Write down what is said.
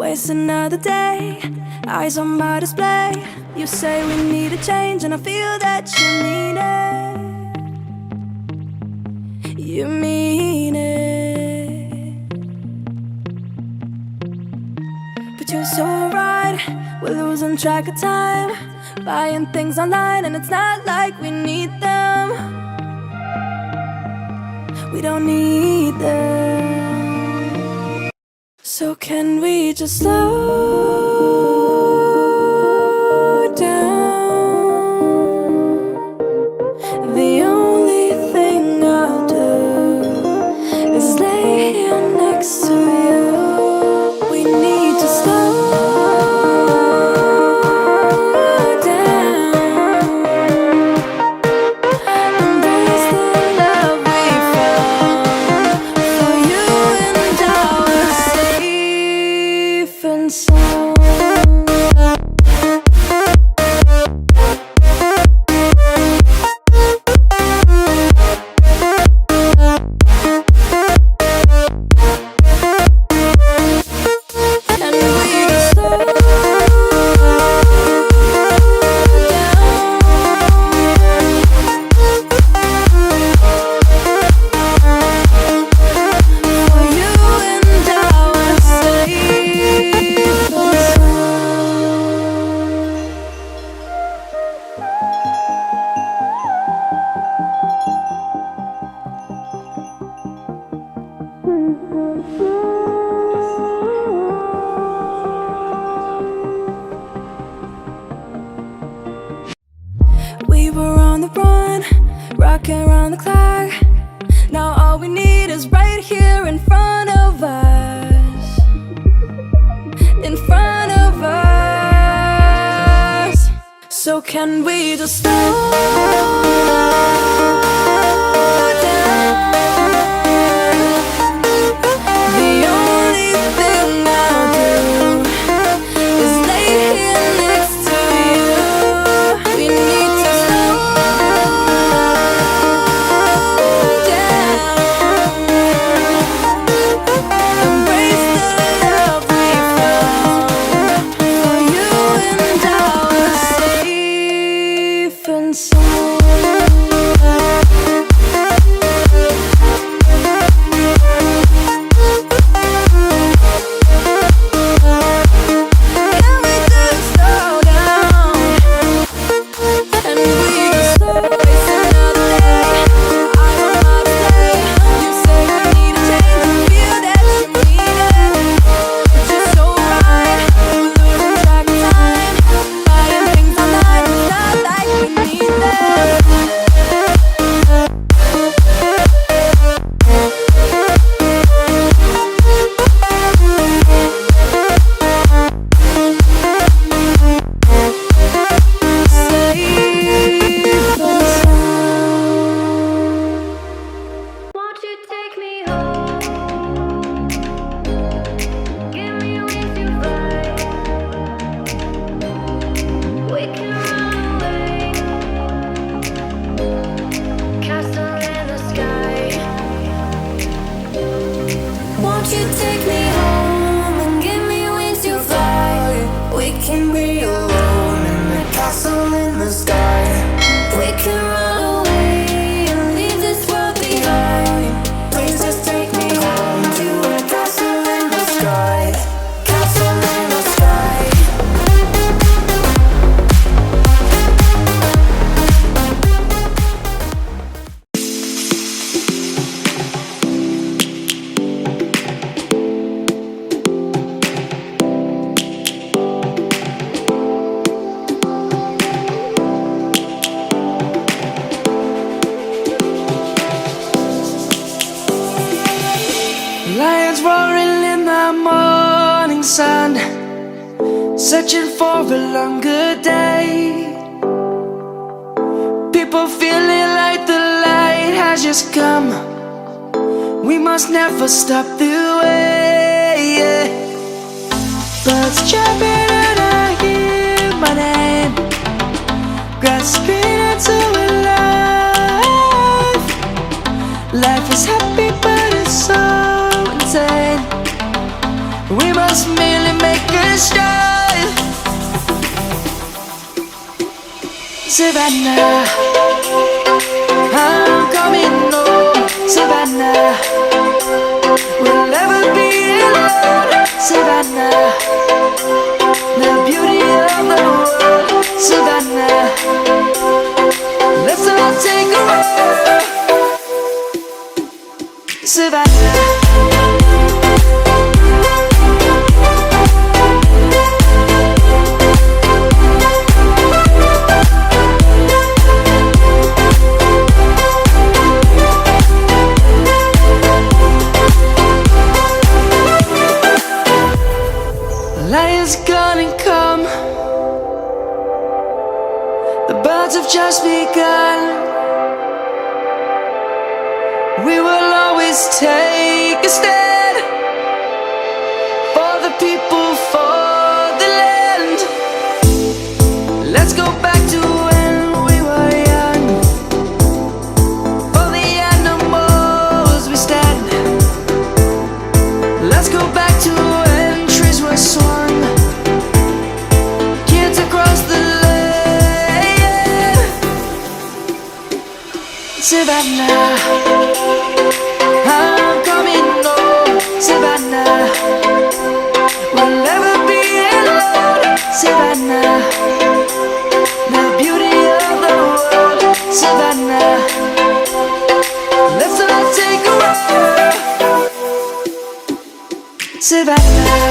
waste another day, eyes on my display. You say we need a change and I feel that you mean it. You mean it. But you're so right, we're losing track of time, buying things online and it's not like we need them. We don't need them. So can we just slow down? The only thing I'll do is lay here next to you. We need to slow down. Embrace the love we found. For you and I were safe and sound. We were on the run, rocking around the clock. Now all we need is right here in front of us. In front of us. So can we just slow down? The only thing I'll do is lay here next to you. We need to slow down. Embrace the love we found. For you and I were safe and sound. Can we just slow down? And we just waste another day, eyes on my display. You say we need a change and feel that you need it. But you're so right, we're losing track of time, buying things online, it's not like we need them. Safe and sound. Won't you take me home? Give me wings to fly. We can run away. Castle in the sky. Won't you take me home and give me wings to fly? We can be alone in the castle in the sky. We can run away and leave this world behind. Please just take me home to a castle in the sky. Castle in the sky. Lions roaring in the morning sun, searching for a longer day. People feeling like the light has just come. We must never stop the way. Birds chirping and I hear my name, grasping into a life. Life is happy but it's so insane. We must merely make a start. Savannah, I'm coming home. Savannah, we'll never be alone. Savannah, the beauty of the world. Savannah, let's all take a walk. Savannah. Lion's gonna come. The birds have just begun. We will always take a stand for the people, for the land. Let's go back to when we were young. For the animals we stand. Let's go back to when trees were swung. Kids across the land. Savannah, I'm coming home. Savannah, we'll never be alone. Savannah, the beauty of the world. Savannah, let's all take a walk. Savannah.